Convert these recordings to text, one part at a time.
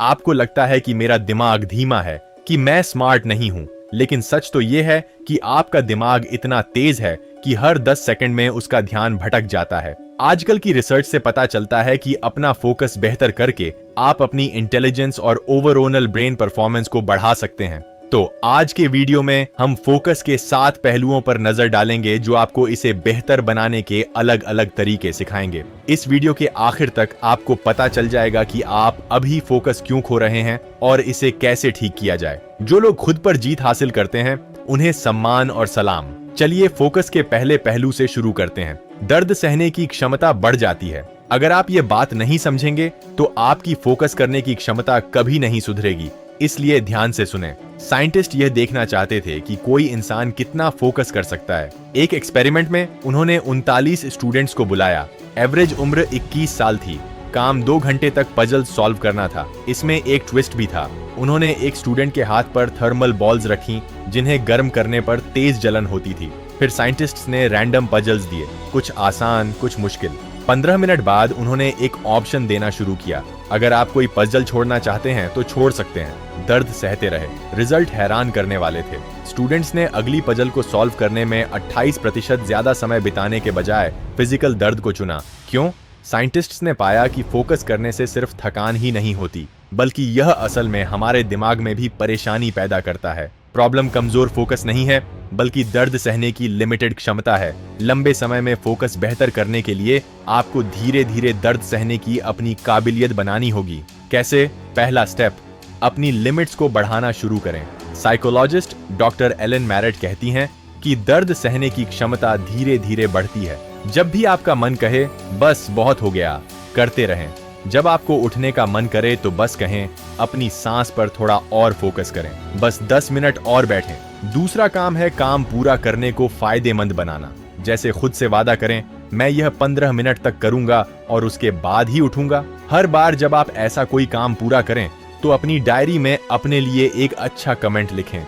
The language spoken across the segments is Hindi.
आपको लगता है कि मेरा दिमाग धीमा है, कि मैं स्मार्ट नहीं हूं, लेकिन सच तो यह है कि आपका दिमाग इतना तेज है कि हर 10 सेकंड में उसका ध्यान भटक जाता है। आजकल की रिसर्च से पता चलता है कि अपना फोकस बेहतर करके आप अपनी इंटेलिजेंस और ओवरऑल ब्रेन परफॉर्मेंस को बढ़ा सकते हैं। तो आज के वीडियो में हम फोकस के 7 पहलुओं पर नजर डालेंगे जो आपको इसे बेहतर बनाने के अलग अलग तरीके सिखाएंगे। इस वीडियो के आखिर तक आपको पता चल जाएगा कि आप अभी फोकस क्यों खो रहे हैं और इसे कैसे ठीक किया जाए। जो लोग खुद पर जीत हासिल करते हैं उन्हें सम्मान और सलाम। चलिए फोकस के पहले पहलू से शुरू करते हैं। दर्द सहने की क्षमता बढ़ जाती है। अगर आप ये बात नहीं समझेंगे तो आपकी फोकस करने की क्षमता कभी नहीं सुधरेगी, इसलिए ध्यान से सुनें। साइंटिस्ट यह देखना चाहते थे कि कोई इंसान कितना फोकस कर सकता है। एक एक्सपेरिमेंट में उन्होंने 39 स्टूडेंट्स को बुलाया। एवरेज उम्र 21 साल थी। काम 2 घंटे तक पजल सॉल्व करना था। इसमें एक ट्विस्ट भी था। उन्होंने एक स्टूडेंट के हाथ पर थर्मल बॉल्स रखी जिन्हें गर्म करने पर तेज जलन होती थी। फिर साइंटिस्ट्स ने रैंडम पजल्स दिए, कुछ आसान कुछ मुश्किल। 15 मिनट बाद उन्होंने एक ऑप्शन देना शुरू किया। अगर आप कोई पजल छोड़ना चाहते हैं तो छोड़ सकते हैं। दर्द सहते रहे। रिजल्ट हैरान करने वाले थे। स्टूडेंट्स ने अगली पजल को सॉल्व करने में 28% ज्यादा समय बिताने के बजाय फिजिकल दर्द को चुना। क्यों? साइंटिस्ट्स ने पाया कि फोकस करने से सिर्फ थकान ही नहीं होती, बल्कि यह असल में हमारे दिमाग में भी परेशानी पैदा करता है। प्रॉब्लम कमजोर फोकस नहीं है, बल्कि दर्द सहने की लिमिटेड क्षमता है। लंबे समय में फोकस बेहतर करने के लिए आपको धीरे धीरे दर्द सहने की अपनी काबिलियत बनानी होगी। कैसे? पहला स्टेप, अपनी लिमिट्स को बढ़ाना शुरू करें। साइकोलॉजिस्ट डॉक्टर एलन मैरेट कहती हैं कि दर्द सहने की क्षमता धीरे धीरे बढ़ती है। जब भी आपका मन कहे बस बहुत हो गया, करते रहें। जब आपको उठने का मन करे तो बस कहें, अपनी सांस पर थोड़ा और फोकस करें, बस 10 मिनट और बैठें। दूसरा काम है काम पूरा करने को फायदेमंद बनाना। जैसे खुद से वादा करें, मैं यह 15 मिनट तक करूंगा और उसके बाद ही उठूंगा। हर बार जब आप ऐसा कोई काम पूरा करें तो अपनी डायरी में अपने लिए एक अच्छा कमेंट लिखें।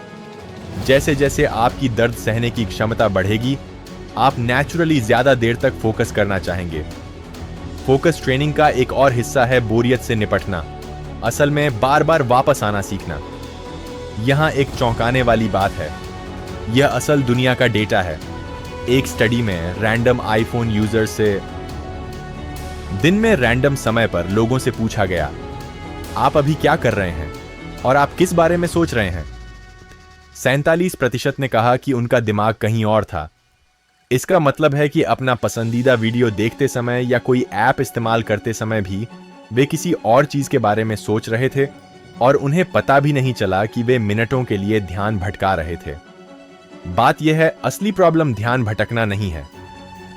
जैसे जैसे आपकी दर्द सहने की क्षमता बढ़ेगी, आप नेचुरली ज्यादा देर तक फोकस करना चाहेंगे। फोकस ट्रेनिंग का एक और हिस्सा है बोरियत से निपटना। असल में बार बार वापस आना सीखना। यहां एक चौंकाने वाली बात है। यह असल दुनिया का डेटा है। एक स्टडी में रैंडम आईफोन यूजर से दिन में रैंडम समय पर लोगों से पूछा गया, आप अभी क्या कर रहे हैं और आप किस बारे में सोच रहे हैं? 47% ने कहा कि उनका दिमाग कहीं और था। इसका मतलब है कि अपना पसंदीदा वीडियो देखते समय या कोई ऐप इस्तेमाल करते समय भी वे किसी और चीज के बारे में सोच रहे थे और उन्हें पता भी नहीं चला कि वे मिनटों के लिए ध्यान भटका रहे थे। बात यह है, असली प्रॉब्लम ध्यान भटकना नहीं है।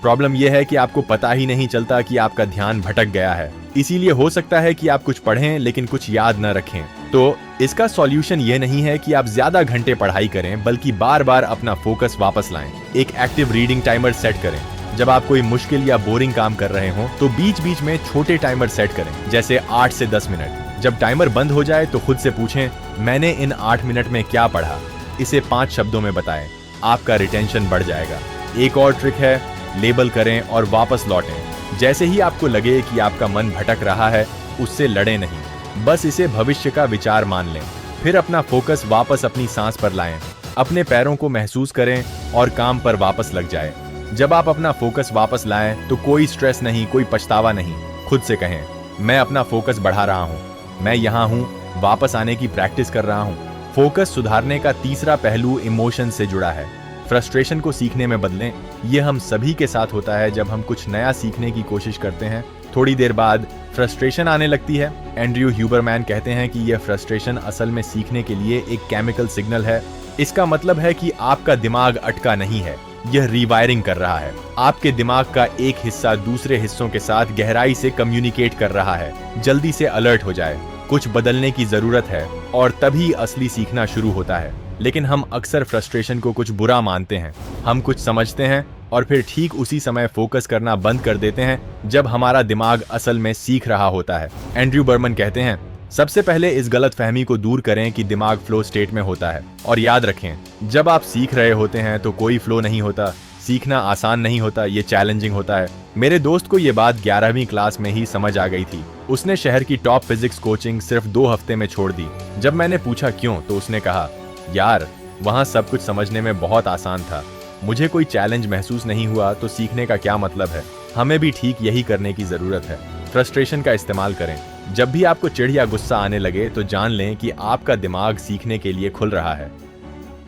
प्रॉब्लम यह है कि आपको पता ही नहीं चलता कि आपका ध्यान भटक गया है। इसीलिए हो सकता है कि आप कुछ पढ़ें लेकिन कुछ याद न रखें। तो इसका सॉल्यूशन यह नहीं है कि आप ज्यादा घंटे पढ़ाई करें, बल्कि बार बार अपना फोकस वापस लाएं। एक एक्टिव रीडिंग टाइमर सेट करें। जब आप कोई मुश्किल या बोरिंग काम कर रहे हो तो बीच बीच में छोटे टाइमर सेट करें, जैसे 8 से 10 मिनट। जब टाइमर बंद हो जाए तो खुद से पूछें, मैंने इन 8 मिनट में क्या पढ़ा? इसे 5 शब्दों में बताएं। आपका रिटेंशन बढ़ जाएगा। एक और ट्रिक है, लेबल करें और वापस लौटें। जैसे ही आपको लगे कि आपका मन भटक रहा है, उससे लड़ें नहीं, बस इसे भविष्य का विचार मान लें। फिर अपना फोकस वापस अपनी सांस पर लाएं। अपने पैरों को महसूस करें और काम पर वापस लग जाए। जब आप अपना फोकस वापस लाएं तो कोई स्ट्रेस नहीं, कोई पछतावा नहीं। खुद से कहें, मैं अपना फोकस बढ़ा रहा हूं, मैं यहां हूं, वापस आने की प्रैक्टिस कर रहा हूं। फोकस सुधारने का तीसरा पहलू इमोशन से जुड़ा है। फ्रस्ट्रेशन को सीखने में बदलें। यह हम सभी के साथ होता है। जब हम कुछ नया सीखने की कोशिश करते हैं, थोड़ी देर बाद फ्रस्ट्रेशन आने लगती है। एंड्रयू ह्यूबरमैन कहते हैं कि यह फ्रस्ट्रेशन असल में सीखने के लिए एक केमिकल सिग्नल है। इसका मतलब है कि आपका दिमाग अटका नहीं है, यह रीवायरिंग कर रहा है। आपके दिमाग का एक हिस्सा दूसरे हिस्सों के साथ गहराई से कम्युनिकेट कर रहा है। जल्दी से अलर्ट हो जाए, कुछ बदलने की जरूरत है और तभी असली सीखना शुरू होता है। लेकिन हम अक्सर फ्रस्ट्रेशन को कुछ बुरा मानते हैं। हम कुछ समझते हैं और फिर ठीक उसी समय फोकस करना बंद कर देते हैं जब हमारा दिमाग असल में सीख रहा होता है। एंड्रयू बर्मन कहते हैं, सबसे पहले इस गलतफहमी को दूर करें कि दिमाग फ्लो स्टेट में होता है। और याद रखें, जब आप सीख रहे होते हैं तो कोई फ्लो नहीं होता, सीखना आसान नहीं होता, ये चैलेंजिंग होता है। मेरे दोस्त को ये बात 11वीं क्लास में ही समझ आ गई थी। उसने शहर की टॉप फिजिक्स कोचिंग सिर्फ 2 हफ्ते में छोड़ दी। जब मैंने पूछा क्यों, तो उसने कहा, यार वहाँ सब कुछ समझने में बहुत आसान था, मुझे कोई चैलेंज महसूस नहीं हुआ, तो सीखने का क्या मतलब है। हमें भी ठीक यही करने की जरूरत है। फ्रस्ट्रेशन का इस्तेमाल करें। जब भी आपको चिढ़ या गुस्सा आने लगे तो जान लें कि आपका दिमाग सीखने के लिए खुल रहा है।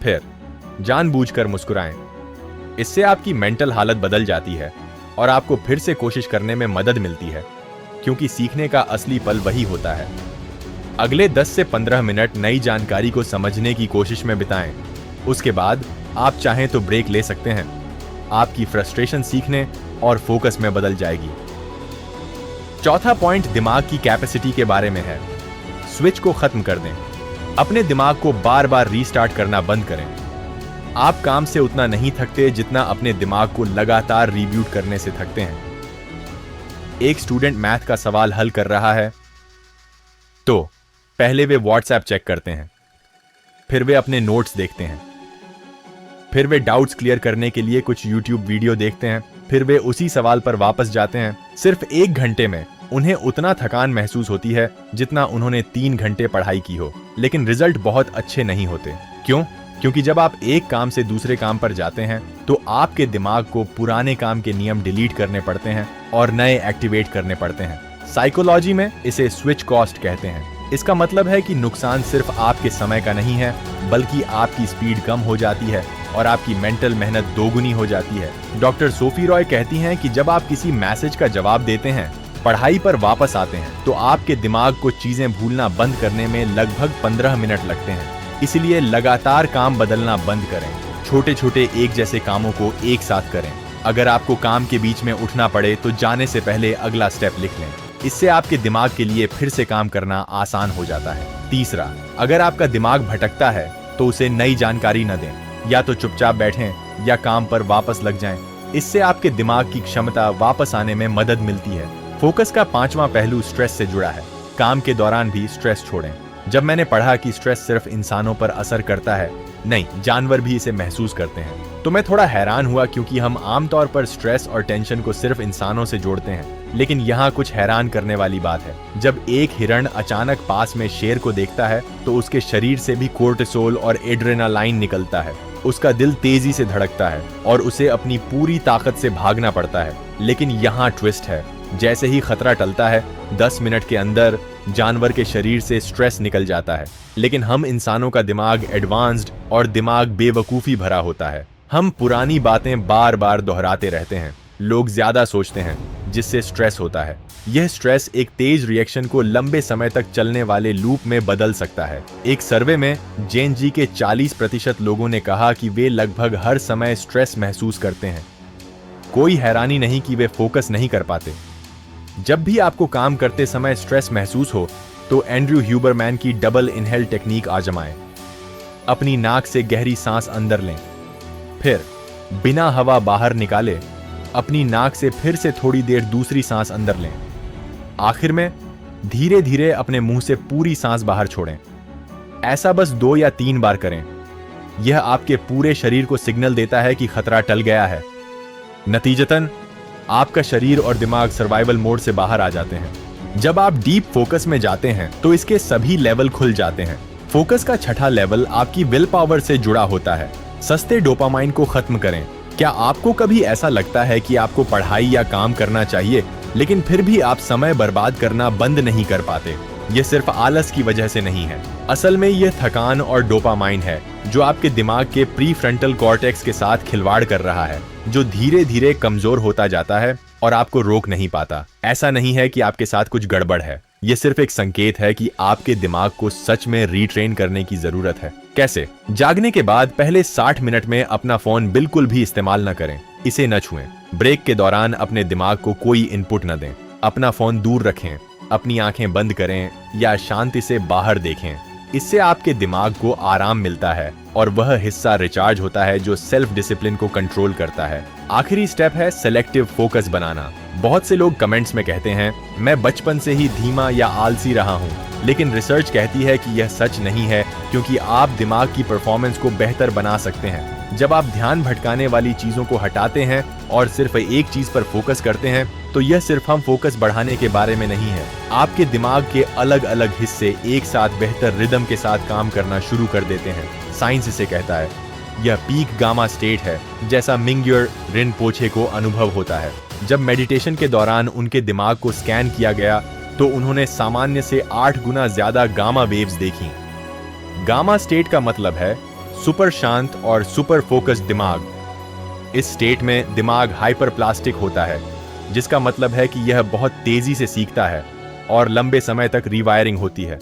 फिर जानबूझकर मुस्कुराएं। इससे आपकी मेंटल हालत बदल जाती है और आपको फिर से कोशिश करने में मदद मिलती है, क्योंकि सीखने का असली पल वही होता है। अगले 10 से 15 मिनट नई जानकारी को समझने की कोशिश में बिताएं। उसके बाद आप चाहें तो ब्रेक ले सकते हैं। आपकी फ्रस्ट्रेशन सीखने और फोकस में बदल जाएगी। चौथा पॉइंट दिमाग की कैपेसिटी के बारे में है। स्विच को खत्म कर दें। अपने दिमाग को बार बार रीस्टार्ट करना बंद करें। आप काम से उतना नहीं थकते जितना अपने दिमाग को लगातार रिब्यूट करने से थकते हैं। एक स्टूडेंट मैथ का सवाल हल कर रहा है तो पहले वे व्हाट्सएप चेक करते हैं, फिर वे अपने नोट्स देखते हैं, फिर वे डाउट्स क्लियर करने के लिए कुछ यूट्यूब वीडियो देखते हैं, फिर वे उसी सवाल पर वापस जाते हैं। सिर्फ 1 घंटे में उन्हें उतना थकान महसूस होती है जितना उन्होंने 3 घंटे पढ़ाई की हो, लेकिन रिजल्ट बहुत अच्छे नहीं होते। क्यों? क्योंकि जब आप एक काम से दूसरे काम पर जाते हैं तो आपके दिमाग को पुराने काम के नियम डिलीट करने पड़ते हैं और नए एक्टिवेट करने पड़ते हैं। साइकोलॉजी में इसे स्विच कॉस्ट कहते हैं। इसका मतलब है कि नुकसान सिर्फ आपके समय का नहीं है, बल्कि आपकी स्पीड कम हो जाती है और आपकी मेंटल मेहनत दोगुनी हो जाती है। डॉक्टर सोफी रॉय कहती हैं कि जब आप किसी मैसेज का जवाब देते हैं, पढ़ाई पर वापस आते हैं, तो आपके दिमाग को चीजें भूलना बंद करने में लगभग 15 मिनट लगते हैं। इसलिए लगातार काम बदलना बंद करें। छोटे छोटे एक जैसे कामों को एक साथ करें। अगर आपको काम के बीच में उठना पड़े तो जाने से पहले अगला स्टेप लिख लें। इससे आपके दिमाग के लिए फिर से काम करना आसान हो जाता है। तीसरा, अगर आपका दिमाग भटकता है तो उसे नई जानकारी न दें। या तो चुपचाप बैठें या काम पर वापस लग जाएं। इससे आपके दिमाग की क्षमता वापस आने में मदद मिलती है। फोकस का 5वां पहलू स्ट्रेस से जुड़ा है। काम के दौरान भी स्ट्रेस छोड़ें। जब मैंने पढ़ा कि स्ट्रेस सिर्फ इंसानों पर असर करता है, नहीं, जानवर भी इसे महसूस करते हैं, तो मैं थोड़ा हैरान हुआ, क्योंकि हम आमतौर पर स्ट्रेस और टेंशन को सिर्फ इंसानों से जोड़ते हैं। लेकिन यहाँ कुछ हैरान करने वाली बात है। जब एक हिरण अचानक पास में शेर को देखता है तो उसके शरीर से भी कोर्टिसोल और एड्रेनालाइन निकलता है। उसका दिल तेजी से धड़कता है और उसे अपनी पूरी ताकत से भागना पड़ता है। लेकिन यहाँ ट्विस्ट है। जैसे ही खतरा टलता है, 10 मिनट के अंदर जानवर के शरीर से स्ट्रेस निकल जाता है। लेकिन हम इंसानों का दिमाग एडवांस्ड और दिमाग बेवकूफी भरा होता है। हम पुरानी बातें बार बार दोहराते रहते हैं। लोग ज्यादा सोचते हैं, जिससे स्ट्रेस होता है। यह स्ट्रेस एक तेज रिएक्शन को लंबे समय तक चलने वाले लूप में बदल सकता है। एक सर्वे में जेन जी के 40% लोगों ने कहा कि वे लगभग हर समय स्ट्रेस महसूस करते हैं। कोई हैरानी नहीं कि वे फोकस नहीं कर पाते। जब भी आपको काम करते समय स्ट्रेस महसूस हो तो एंड्रयू ह्यूबरमैन की डबल इनहेल टेक्निक आजमाएं। अपनी नाक से गहरी सांस अंदर लें, फिर बिना हवा बाहर निकाले अपनी नाक से फिर से थोड़ी देर दूसरी सांस अंदर लें। आखिर में धीरे धीरे अपने मुंह से पूरी सांस बाहर छोड़ें। ऐसा बस 2 या 3 बार करें। यह आपके पूरे शरीर को सिग्नल देता है कि खतरा टल गया है। नतीजतन आपका शरीर और दिमाग सर्वाइवल मोड से बाहर आ जाते हैं। जब आप डीप फोकस में जाते हैं तो इसके सभी लेवल खुल जाते हैं। फोकस का 6ठा लेवल आपकी विल पावर से जुड़ा होता है। सस्ते डोपामाइन को खत्म करें। क्या आपको कभी ऐसा लगता है कि आपको पढ़ाई या काम करना चाहिए, लेकिन फिर भी आप समय बर्बाद करना बंद नहीं कर पाते? यह सिर्फ आलस की वजह से नहीं है। असल में यह थकान और डोपामाइन है जो आपके दिमाग के प्रीफ्रंटल कॉर्टेक्स के साथ खिलवाड़ कर रहा है, जो धीरे धीरे कमजोर होता जाता है और आपको रोक नहीं पाता। ऐसा नहीं है कि आपके साथ कुछ गड़बड़ है। यह सिर्फ एक संकेत है कि आपके दिमाग को सच में रीट्रेन करने की जरूरत है। कैसे? जागने के बाद पहले 60 मिनट में अपना फोन बिल्कुल भी इस्तेमाल न करें। इसे न छुएं। ब्रेक के दौरान अपने दिमाग को कोई इनपुट न दें। अपना फोन दूर रखें, अपनी आंखें बंद करें या शांति से बाहर देखें। इससे आपके दिमाग को आराम मिलता है और वह हिस्सा रिचार्ज होता है जो सेल्फ डिसिप्लिन को कंट्रोल करता है। आखिरी स्टेप है सेलेक्टिव फोकस बनाना। बहुत से लोग कमेंट्स में कहते हैं, मैं बचपन से ही धीमा या आलसी रहा हूँ, लेकिन रिसर्च कहती है कि यह सच नहीं है, क्योंकि आप दिमाग की परफॉर्मेंस को बेहतर बना सकते हैं। जब आप ध्यान भटकाने वाली चीजों को हटाते हैं और सिर्फ एक चीज पर फोकस करते हैं, तो यह सिर्फ हम फोकस बढ़ाने के बारे में नहीं है। आपके दिमाग के अलग अलग हिस्से एक साथ बेहतर रिदम के साथ काम करना शुरू कर देते हैं। साइंस इसे कहता है यह पीक गामा स्टेट है, जैसा मिंग्योर रिनपोछे को अनुभव होता है। जब मेडिटेशन के दौरान उनके दिमाग को स्कैन किया गया तो उन्होंने सामान्य से 8 गुना ज्यादा गामा वेव्स देखी। गामा स्टेट का मतलब है सुपर शांत और सुपर फोकस्ड दिमाग। इस स्टेट में दिमाग हाइपर प्लास्टिक होता है, जिसका मतलब है कि यह बहुत तेजी से सीखता है और लंबे समय तक रीवायरिंग होती है।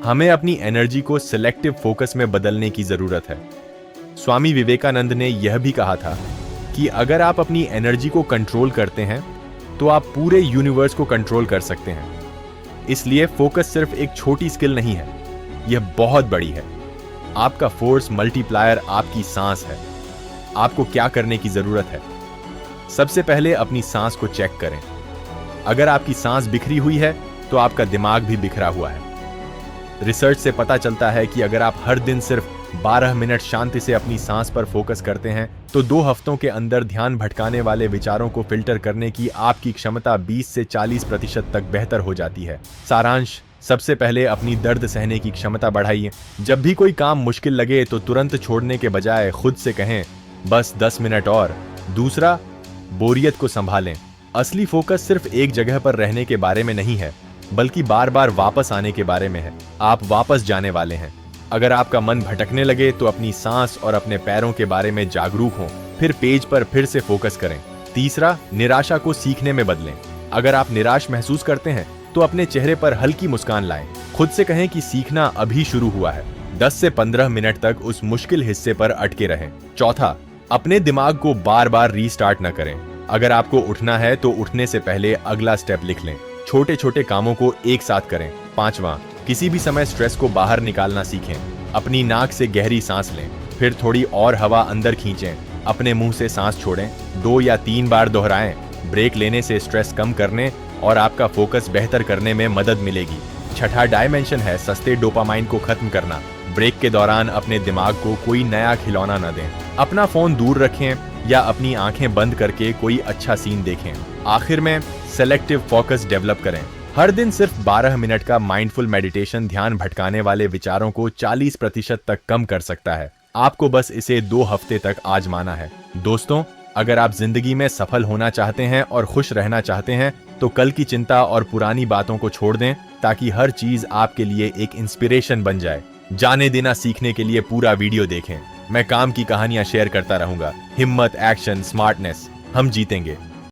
हमें अपनी एनर्जी को सिलेक्टिव फोकस में बदलने की जरूरत है। स्वामी विवेकानंद ने यह भी कहा था कि अगर आप अपनी एनर्जी को कंट्रोल करते हैं तो आप पूरे यूनिवर्स को कंट्रोल कर सकते हैं। इसलिए फोकस सिर्फ एक छोटी स्किल नहीं है, यह बहुत बड़ी है। आपका फोर्स मल्टीप्लायर आपकी सांस है। आपको क्या करने की जरूरत है? सबसे पहले अपनी सांस को चेक करें। अगर आपकी सांस बिखरी हुई है तो आपका दिमाग भी बिखरा हुआ है। रिसर्च से पता चलता है कि अगर आप हर दिन सिर्फ 12 मिनट शांति से अपनी सांस पर फोकस करते हैं तो 2 हफ्तों के अंदर ध्यान भटकाने वाले विचारों को फिल्टर करने की आपकी क्षमता 20 से 40% तक बेहतर हो जाती है। सारांश, सबसे पहले अपनी दर्द सहने की क्षमता बढ़ाइए। जब भी कोई काम मुश्किल लगे तो तुरंत छोड़ने के बजाय खुद से कहें बस 10 मिनट और। दूसरा, बोरियत को संभालें। असली फोकस सिर्फ एक जगह पर रहने के बारे में नहीं है, बल्कि बार बार वापस आने के बारे में है। आप वापस जाने वाले हैं। अगर आपका मन भटकने लगे तो अपनी सांस और अपने पैरों के बारे में जागरूक हों, फिर पेज पर फिर से फोकस करें। तीसरा, निराशा को सीखने में बदलें। अगर आप निराश महसूस करते हैं तो अपने चेहरे पर हल्की मुस्कान लाएं। खुद से कहें कि सीखना अभी शुरू हुआ है। 10 से 15 मिनट तक उस मुश्किल हिस्से पर अटके रहें। चौथा, अपने दिमाग को बार बार रीस्टार्ट न करें। अगर आपको उठना है तो उठने से पहले अगला स्टेप लिख लें। छोटे छोटे कामों को एक साथ करें। पांचवा, किसी भी समय स्ट्रेस को बाहर निकालना सीखें। अपनी नाक से गहरी सांस लें, फिर थोड़ी और हवा अंदर खींचें। अपने मुंह से सांस छोड़ें। 2 या 3 बार दोहराएं। ब्रेक लेने से स्ट्रेस कम करने और आपका फोकस बेहतर करने में मदद मिलेगी। छठा डायमेंशन है सस्ते डोपामाइन को खत्म करना। ब्रेक के दौरान अपने दिमाग को कोई नया खिलौना न दें। अपना फोन दूर रखें या अपनी आंखें बंद करके कोई अच्छा सीन देखें। आखिर में सेलेक्टिव फोकस डेवलप करें। हर दिन सिर्फ 12 मिनट का माइंडफुल मेडिटेशन ध्यान भटकाने वाले विचारों को 40% तक कम कर सकता है। आपको बस इसे 2 हफ्ते तक आजमाना है। दोस्तों, अगर आप जिंदगी में सफल होना चाहते हैं और खुश रहना चाहते हैं तो कल की चिंता और पुरानी बातों को छोड़ दें, ताकि हर चीज आपके लिए एक इंस्पिरेशन बन जाए। जाने देना सीखने के लिए पूरा वीडियो देखें। मैं काम की कहानियां शेयर करता रहूंगा। हिम्मत, एक्शन, स्मार्टनेस, हम जीतेंगे।